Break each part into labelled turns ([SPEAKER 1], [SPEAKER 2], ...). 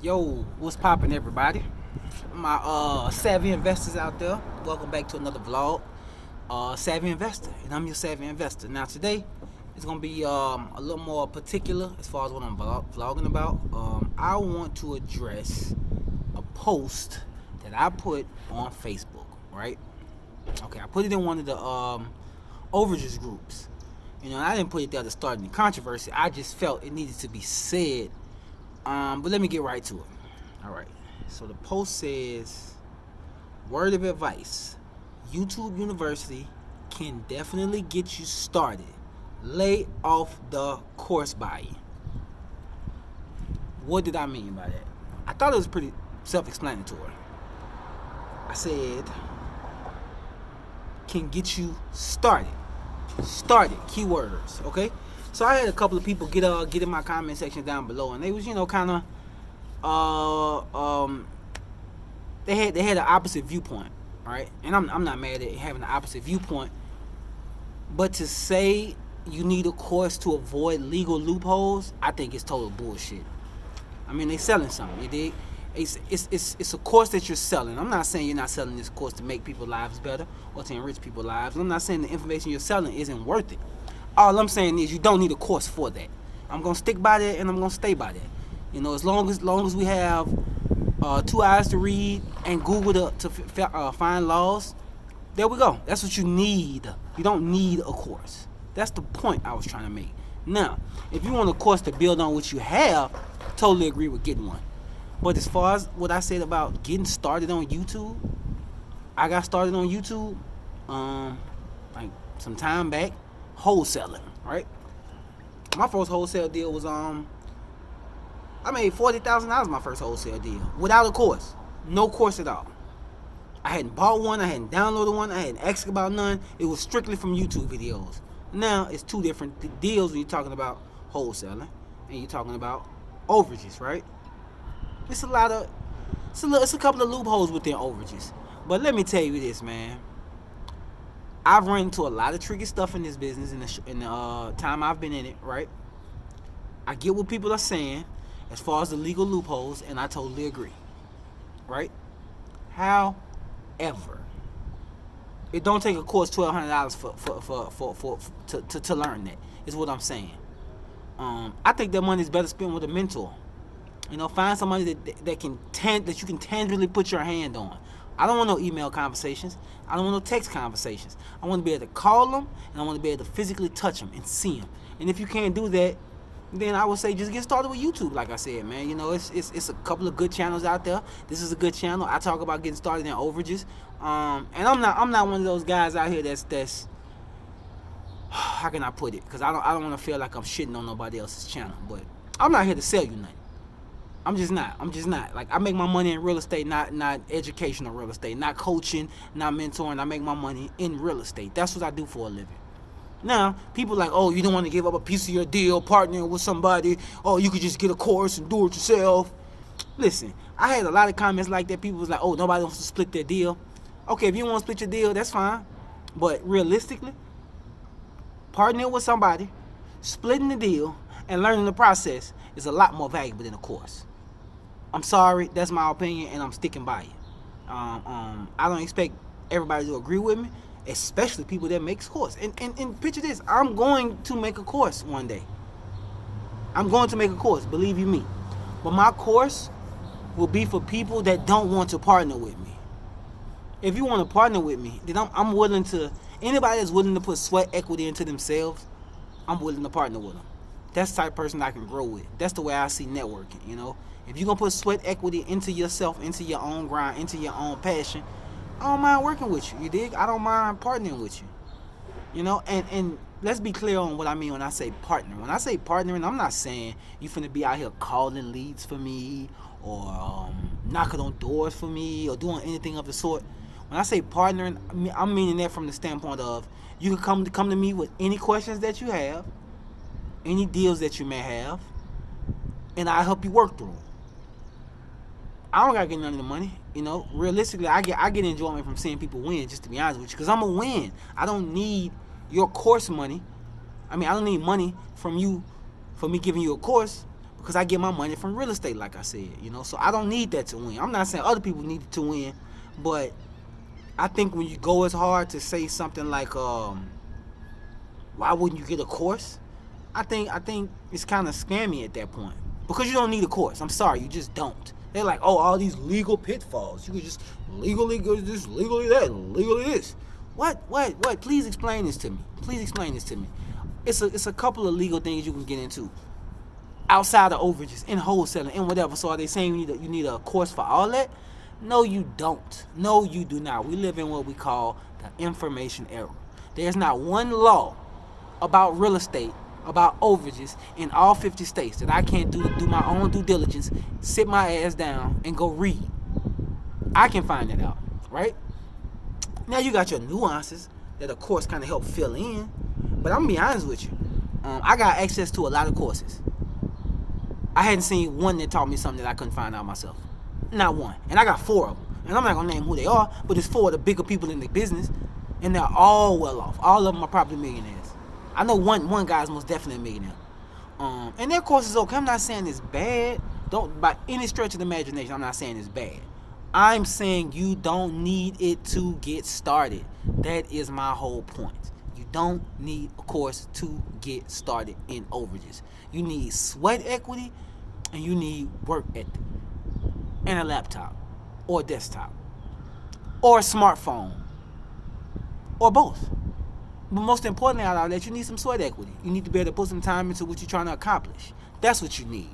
[SPEAKER 1] Yo, what's poppin', everybody? My savvy investors out there, welcome back to another vlog. Savvy investor, and I'm your savvy investor. Now today, it's gonna be a little more particular as far as what I'm vlogging about. I want to address a post that I put on Facebook, right? Okay, I put it in one of the overages groups. I didn't put it there to start any controversy. I just felt it needed to be said. But let me get right to it. All right. So the post says, word of advice: YouTube University can definitely get you started. Lay off the course buying. What did I mean by that? I thought it was pretty self-explanatory. I said, can get you started. Started. Keywords. Okay. So I had a couple of people get in my comment section down below, and they was kind of they had an opposite viewpoint, right? And I'm not mad at having an opposite viewpoint, but to say you need a course to avoid legal loopholes, I think it's total bullshit. I mean, they selling something, you dig? It's a course that you're selling. I'm not saying you're not selling this course to make people's lives better or to enrich people's lives. I'm not saying the information you're selling isn't worth it. All I'm saying is you don't need a course for that. I'm gonna stick by that, and I'm gonna stay by that. As long as we have 2 eyes to read and Google to find laws, there we go. That's what you need. You don't need a course. That's the point I was trying to make. Now, if you want a course to build on what you have, totally agree with getting one. But as far as what I said about getting started on YouTube, I got started on YouTube like some time back, wholesaling, right? My first wholesale deal was I made $40,000 my first wholesale deal without a course, no course at all. I hadn't bought one, I hadn't downloaded one, I hadn't asked about none. It was strictly from YouTube videos. Now it's two different deals when you're talking about wholesaling and you're talking about overages, right? It's a couple of loopholes within overages. But let me tell you this, man. I've run into a lot of tricky stuff in this business in the time I've been in it, right? I get what people are saying as far as the legal loopholes, and I totally agree, right? However, it don't take a course $1,200 to learn that. Is what I'm saying. I think that money is better spent with a mentor. Find somebody that you can tangibly put your hand on. I don't want no email conversations. I don't want no text conversations. I want to be able to call them, and I want to be able to physically touch them and see them. And if you can't do that, then I would say just get started with YouTube. Like I said, man, it's a couple of good channels out there. This is a good channel. I talk about getting started in overages. And I'm not one of those guys out here that's how can I put it? Because I don't want to feel like I'm shitting on nobody else's channel. But I'm not here to sell you nothing. I'm just not. Like, I make my money in real estate, not educational real estate, not coaching, not mentoring. I make my money in real estate. That's what I do for a living. Now, people like, oh, you don't want to give up a piece of your deal, partnering with somebody. Oh, you could just get a course and do it yourself. Listen, I had a lot of comments like that. People was like, oh, nobody wants to split their deal. Okay, if you want to split your deal, that's fine. But realistically, partnering with somebody, splitting the deal, and learning the process is a lot more valuable than a course. I'm sorry, that's my opinion, and I'm sticking by it. I don't expect everybody to agree with me, especially people that makes course. And picture this, I'm going to make a course one day. I'm going to make a course, believe you me. But my course will be for people that don't want to partner with me. If you want to partner with me, then I'm willing to, anybody that's willing to put sweat equity into themselves, I'm willing to partner with them. That's the type of person I can grow with. That's the way I see networking, If you're going to put sweat equity into yourself, into your own grind, into your own passion, I don't mind working with you, you dig? I don't mind partnering with you, And let's be clear on what I mean when I say partner. When I say partnering, I'm not saying you finna be out here calling leads for me or knocking on doors for me or doing anything of the sort. When I say partnering, I'm meaning that from the standpoint of you can come to me with any questions that you have, any deals that you may have, and I'll help you work through them. I don't gotta get none of the money, Realistically, I get enjoyment from seeing people win. Just to be honest with you, because I'm a win. I don't need your course money. I don't need money from you for me giving you a course, because I get my money from real estate, like I said, you know. So I don't need that to win. I'm not saying other people need it to win, but I think when you go as hard to say something like, why wouldn't you get a course? I think it's kind of scammy at that point, because you don't need a course. I'm sorry, you just don't. They're like, oh, all these legal pitfalls. You could just legally go this, legally that, legally this. What? Please explain this to me. Please explain this to me. It's a couple of legal things you can get into outside of overages, in wholesaling, and whatever. So are they saying you need a course for all that? No, you don't. No, you do not. We live in what we call the information era. There's not one law about real estate, about overages in all 50 states that I can't do my own due diligence, sit my ass down, and go read. I can find it out, right? Now you got your nuances that of course kind of help fill in, but I'm gonna be honest with you. I got access to a lot of courses. I hadn't seen one that taught me something that I couldn't find out myself. Not one. And I got 4 of them. And I'm not gonna name who they are, but it's 4 of the bigger people in the business, and they're all well off. All of them are probably millionaires. I know one guy's most definitely a millionaire. And their course is okay. I'm not saying it's bad. Don't, by any stretch of the imagination, I'm not saying it's bad. I'm saying you don't need it to get started. That is my whole point. You don't need a course to get started in overages. You need sweat equity, and you need work ethic, and a laptop, or a desktop, or a smartphone, or both. But most importantly out of that, you need some sweat equity. You need to be able to put some time into what you're trying to accomplish. That's what you need.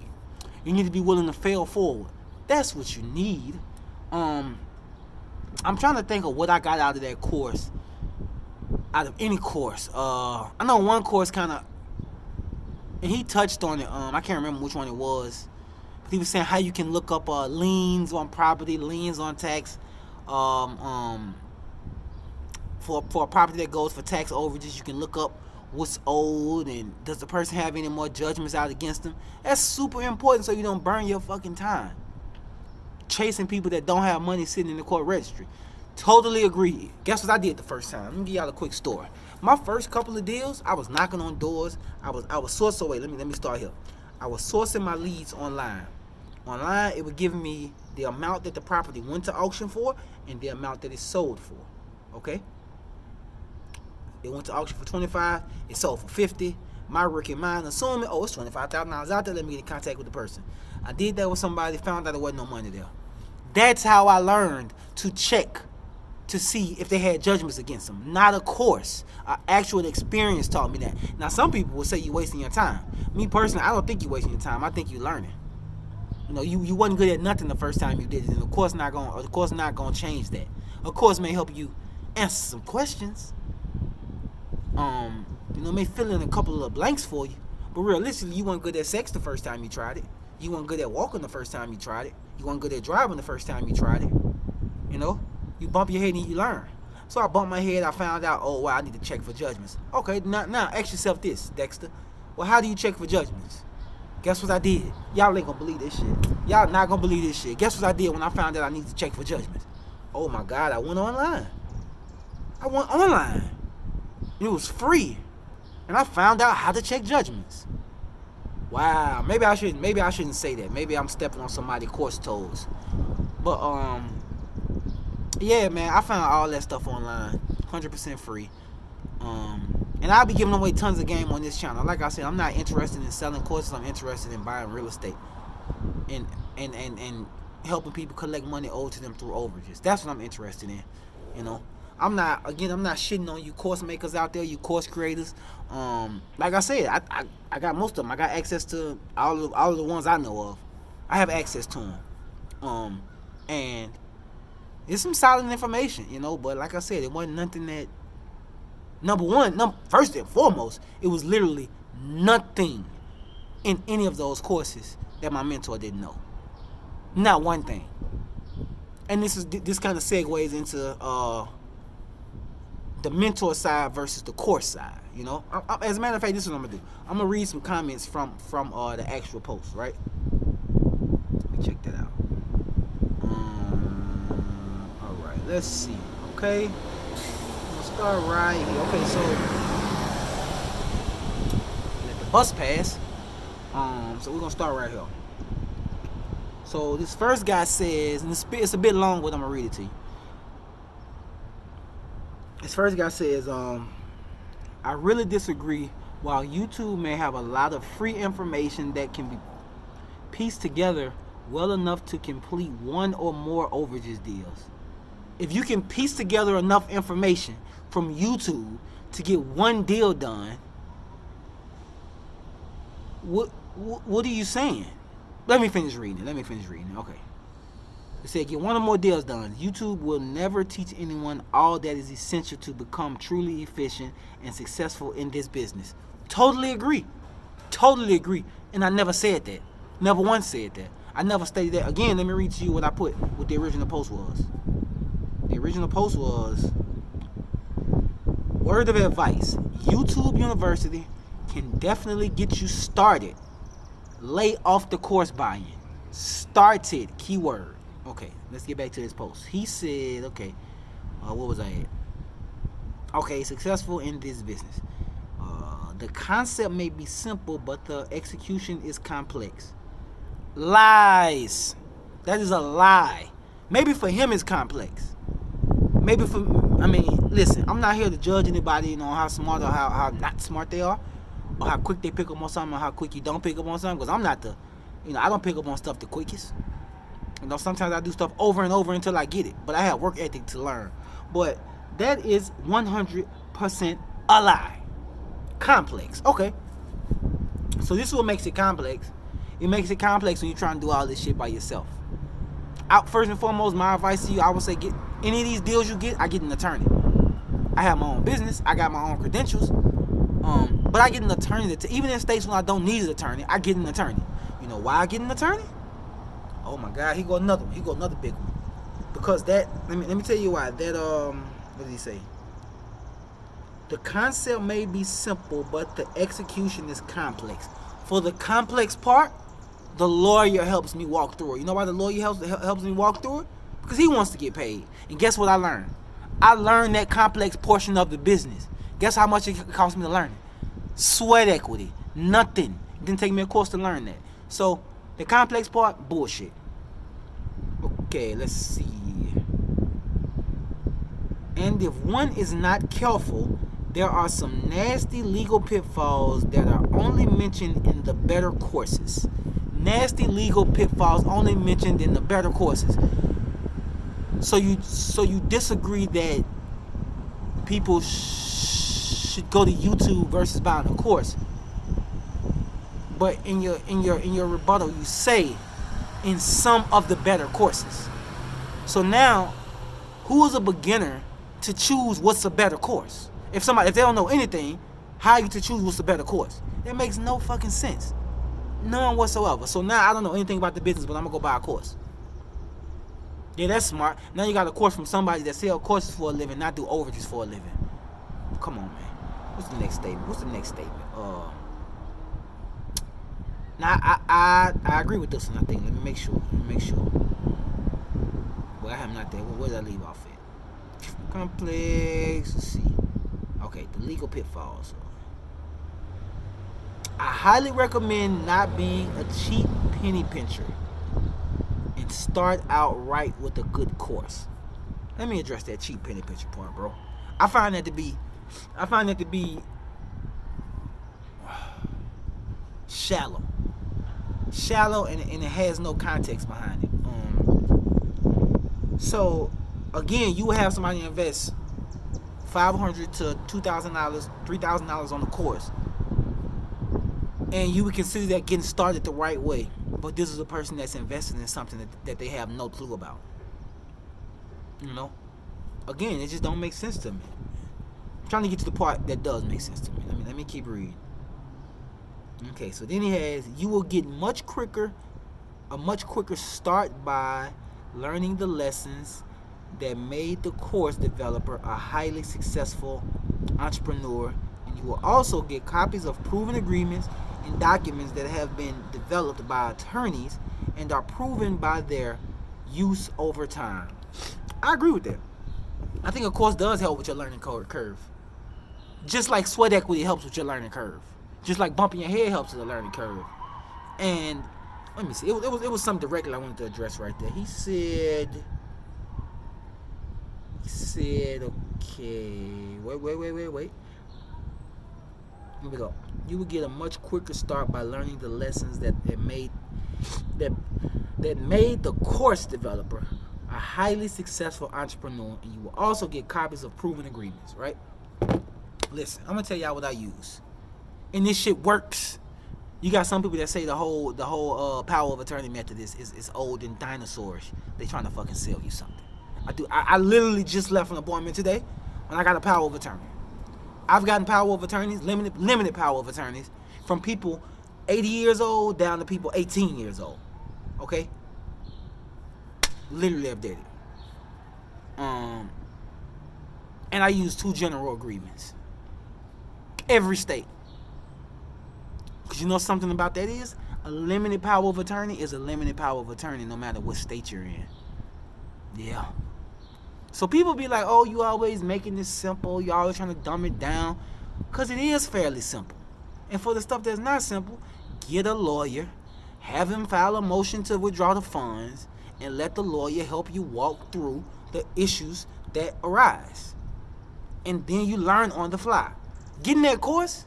[SPEAKER 1] You need to be willing to fail forward. That's what you need. I'm trying to think of what I got out of that course. Out of any course. I know one course kind of, and he touched on it. I can't remember which one it was. But he was saying how you can look up liens on property, liens on tax, for a property that goes for tax overages. You can look up what's owed, and does the person have any more judgments out against them. That's super important, so you don't burn your fucking time chasing people that don't have money sitting in the court registry. Totally agree. Guess what I did the first time? Let me give y'all a quick story. My first couple of deals, I was knocking on doors. I was sourcing. So wait, let me start here. I was sourcing my leads online. Online, it would give me the amount that the property went to auction for and the amount that it sold for. Okay. It went to auction for $25. It sold for $50. My rookie mind assuming, oh, it's $25,000 out there. Let me get in contact with the person. I did that with somebody. Found out there wasn't no money there. That's how I learned to check to see if they had judgments against them. Not a course. Actual experience taught me that. Now, some people will say you're wasting your time. Me personally, I don't think you're wasting your time. I think you're learning. You know, you wasn't good at nothing the first time you did it, and the course not gonna change that. A course may help you answer some questions. You know, may fill in a couple of blanks for you, but realistically, you weren't good at sex the first time you tried it. You weren't good at walking the first time you tried it. You weren't good at driving the first time you tried it. You know, you bump your head and you learn. So I bumped my head. I found out, oh wow, I need to check for judgments. Okay, now ask yourself this, Dexter. Well, how do you check for judgments? Guess what I did? Y'all ain't gonna believe this shit. Y'all not gonna believe this shit. Guess what I did when I found out I need to check for judgments? Oh my God, I went online. It was free, and I found out how to check judgments. Wow, maybe I shouldn't say that. Maybe I'm stepping on somebody's course toes. But yeah, man, I found all that stuff online, 100% free. And I'll be giving away tons of game on this channel. Like I said, I'm not interested in selling courses. I'm interested in buying real estate and helping people collect money owed to them through overages. That's what I'm interested in. You know, I'm not shitting on you course makers out there, you course creators. Like I said, I got most of them. I got access to all of the ones I know of. I have access to them. And it's some solid information, you know. But like I said, it wasn't nothing that. First and foremost, it was literally nothing in any of those courses that my mentor didn't know. Not one thing. And this kind of segues into the mentor side versus the course side. You know, as a matter of fact, this is what I'm gonna do. I'm gonna read some comments from the actual post. Right? Let me check that out. All right, let's see. Okay. Start right here. Okay, so let the bus pass. So we're gonna start right here. So this first guy says, and it's a bit long, but I'm gonna read it to you. This first guy says, I really disagree. While YouTube may have a lot of free information that can be pieced together well enough to complete one or more overages deals. If you can piece together enough information from YouTube to get one deal done, what are you saying? Let me finish reading. Okay. It said, get one or more deals done. YouTube will never teach anyone all that is essential to become truly efficient and successful in this business. Totally agree. And I never said that. Never once said that. I never stated that. Again, let me read to you what I put, what the original post was. The original post was, word of advice, YouTube University can definitely get you started. Lay off the course buying. Started, keyword. Okay, let's get back to this post. He said, okay, what was I at? Okay, successful in this business. The concept may be simple, but the execution is complex. Lies. That is a lie. Maybe for him it's complex. Maybe for, listen, I'm not here to judge anybody, how smart or how not smart they are, or how quick they pick up on something, or how quick you don't pick up on something, because I'm not I don't pick up on stuff the quickest. Sometimes I do stuff over and over until I get it, but I have work ethic to learn. But that is 100% a lie. Complex. Okay. So this is what makes it complex. It makes it complex when you're trying to do all this shit by yourself. First and foremost, my advice to you, I would say, get any of these deals you get, I get an attorney. I have my own business. I got my own credentials. But I get an attorney even in states when I don't need an attorney, I get an attorney. You know why I get an attorney? Oh my God, he got another big one. Because that, let me tell you why. That what did he say? The concept may be simple, but the execution is complex. For the complex part, the lawyer helps me walk through it. You know why the lawyer helps me walk through it? Because he wants to get paid. And guess what I learned? I learned that complex portion of the business. Guess how much it cost me to learn it? Sweat equity. Nothing. It didn't take me a course to learn that. So, the complex part, bullshit. Okay, let's see. And if one is not careful, there are some nasty legal pitfalls that are only mentioned in the better courses. Nasty legal pitfalls only mentioned in the better courses. So you disagree that people should go to YouTube versus buying a course. But in your rebuttal, you say in some of the better courses. So now, who is a beginner to choose what's a better course? If they don't know anything, how are you to choose what's a better course? That makes no fucking sense. None whatsoever. So now I don't know anything about the business, but I'm gonna go buy a course. Yeah, that's smart. Now you got a course from somebody that sells courses for a living, not do overages for a living. Come on, man. What's the next statement? Now I agree with this one. I think. Let me make sure. Well, I have not there. Where did I leave off at? Complex. Let's see. Okay, the legal pitfalls. I highly recommend not being a cheap penny pincher and start out right with a good course. Let me address that cheap penny pincher part, bro. I find that to be shallow, and it has no context behind it. So again, you would have somebody invest $500 to $2,000, $3,000 on the course, and you would consider that getting started the right way. But this is a person that's invested in something that they have no clue about. Again, it just don't make sense to me. I'm trying to get to the part that does make sense to me. Let me keep reading. Okay, so then he has, you will get a much quicker start by learning the lessons that made the course developer a highly successful entrepreneur, and you will also get copies of proven agreements and documents that have been developed by attorneys and are proven by their use over time. I agree with that. I think a course does help with your learning curve. Just like sweat equity helps with your learning curve. Just like bumping your head helps with the learning curve. And let me see. It was something directly I wanted to address right there. He said, okay, wait. Here we go. You will get a much quicker start by learning the lessons that made the course developer a highly successful entrepreneur, and you will also get copies of proven agreements, right? Listen, I'm gonna tell y'all what I use, and this shit works. You got some people that say the whole power of attorney method is old and dinosaurs. They trying to fucking sell you something. I literally just left an appointment today when I got a power of attorney. I've gotten power of attorneys, limited power of attorneys, from people 80 years old down to people 18 years old. Okay? Literally updated. And I use 2 general agreements. Every state. Because you know something about that is? A limited power of attorney is a limited power of attorney no matter what state you're in. Yeah. So people be like, oh, you always making this simple. You always trying to dumb it down. Because it is fairly simple. And for the stuff that's not simple, get a lawyer, have him file a motion to withdraw the funds, and let the lawyer help you walk through the issues that arise. And then you learn on the fly. Getting that course,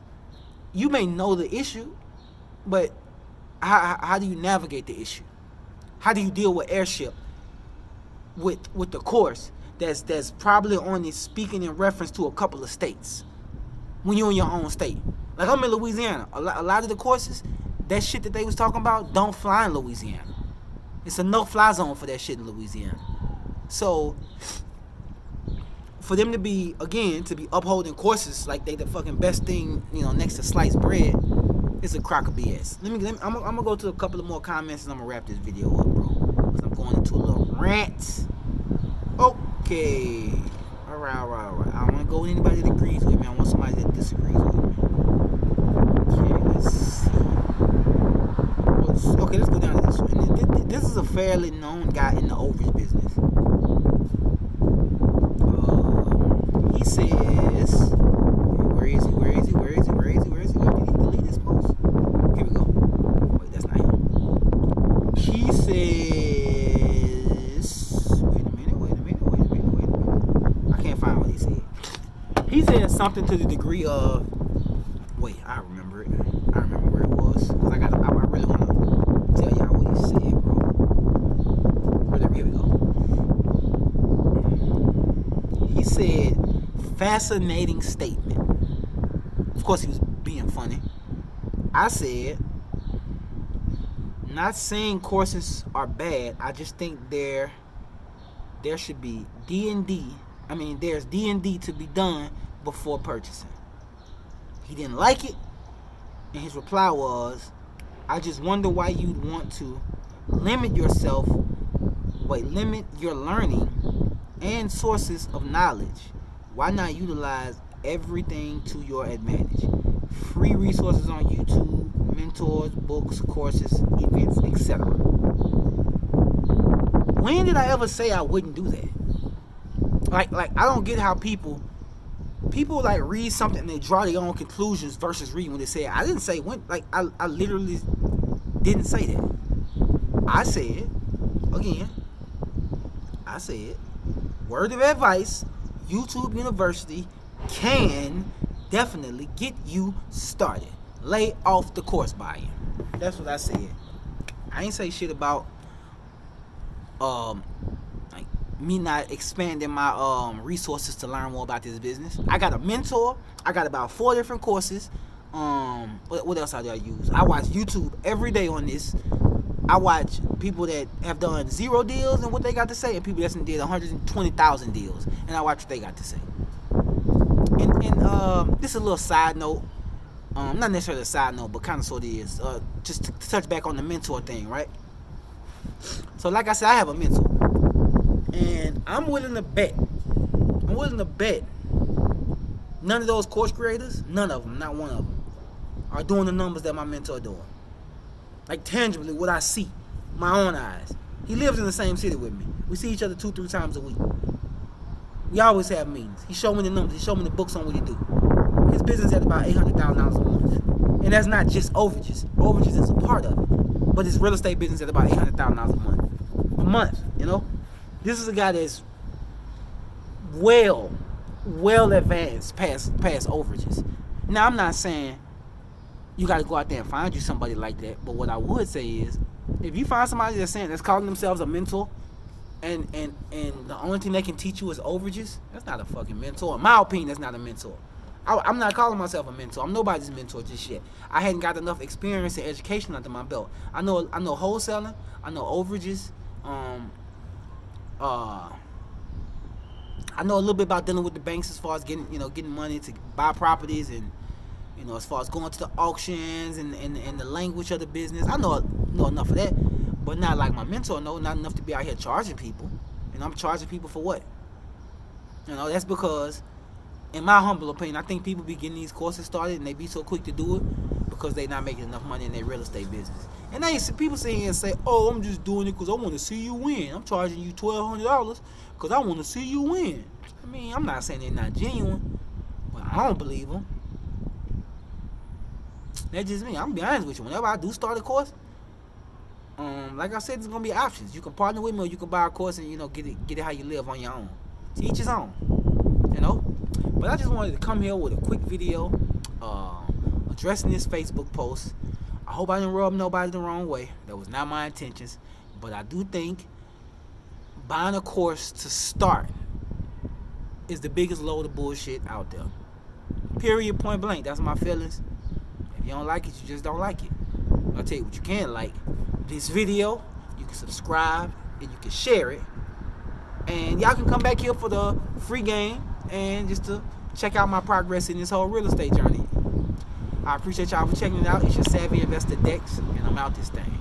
[SPEAKER 1] you may know the issue, but how do you navigate the issue? How do you deal with airship with the course that's probably only speaking in reference to a couple of states when you're in your own state? Like, I'm in Louisiana. A lot of the courses, that shit that they was talking about don't fly in Louisiana. It's a no-fly zone for that shit in Louisiana. So for them to be upholding courses like they the fucking best thing, next to sliced bread, it's a crock of BS. I'm gonna go to a couple of more comments and I'm gonna wrap this video up, bro. Because I'm going into a little rant. Okay. All right. I don't want to go with anybody that agrees with me. I want somebody that disagrees with me. Okay, let's see. Okay, let's go down to this one. This is a fairly known guy in the overage business. He says, where is he? Did he delete this post? Here we go. Wait, that's not him. He says, wait a minute. I can't find what he said. He said something to the degree of, wait, I remember it. I remember where it was. Because I really want to tell y'all what he said, bro. Here we go. He said, fascinating statement. Of course, he was being funny. I said, not saying courses are bad. I just think there should be D&D. I mean, there's D&D to be done before purchasing. He didn't like it, and his reply was, I just wonder why you'd want to limit your learning and sources of knowledge. Why not utilize everything to your advantage? Free resources on YouTube, mentors, books, courses, events, etc. When did I ever say I wouldn't do that? Like I don't get how people like read something and they draw their own conclusions versus reading what they say. I didn't say when. Like I literally didn't say that. I said, word of advice, YouTube University can definitely get you started. Lay off the course buy-in. That's what I said. I ain't say shit about like me not expanding my resources to learn more about this business. I got a mentor. I got about 4 different courses. What else do I use? I watch YouTube every day on this. I watch people that have done 0 deals and what they got to say, and people that did 120,000 deals, and I watch what they got to say. And this is a little side note. Not necessarily a side note, but kind of sort of is. Just to touch back on the mentor thing, right? So like I said, I have a mentor. And I'm willing to bet none of those course creators, none of them, not one of them, are doing the numbers that my mentor doing. Like tangibly, what I see, my own eyes. He lives in the same city with me. We see each other 2-3 times a week. We always have meetings. He showed me the numbers. He showed me the books on what he do. His business at about $800,000 a month. And that's not just overages. Overages is a part of it. but his real estate business at about $800,000 a month. You know, this is a guy that's well advanced past overages. Now, I'm not saying you got to go out there and find you somebody like that, but what I would say is, if you find somebody that's calling themselves a mentor, and the only thing they can teach you is overages, that's not a fucking mentor. In my opinion, that's not a mentor. I'm not calling myself a mentor. I'm nobody's mentor just yet. I hadn't got enough experience and education under my belt. I know wholesaling. I know overages. I know a little bit about dealing with the banks as far as getting money to buy properties, and as far as going to the auctions and the language of the business. I know enough of that, but not like my mentor. No, not enough to be out here charging people. I'm charging people for what? That's because, in my humble opinion, I think people be getting these courses started and they be so quick to do it because they not making enough money in their real estate business. And people sit here and say, "Oh, I'm just doing it because I want to see you win. I'm charging you $1,200 because I want to see you win." I mean, I'm not saying they're not genuine, but I don't believe them. That's just me. I'm gonna be honest with you. Whenever I do start a course, like I said, there's gonna be options. You can partner with me, or you can buy a course and get it how you live on your own. To each his own. But I just wanted to come here with a quick video addressing this Facebook post. I hope I didn't rub nobody the wrong way. That was not my intentions. But I do think buying a course to start is the biggest load of bullshit out there. Period, point blank. That's my feelings. If you don't like it, you just don't like it. I'll tell you what you can like. This video, you can subscribe and you can share it. And y'all can come back here for the free game and just to check out my progress in this whole real estate journey. I appreciate y'all for checking it out. It's your Savvy Investor Dex, and I'm out this thing.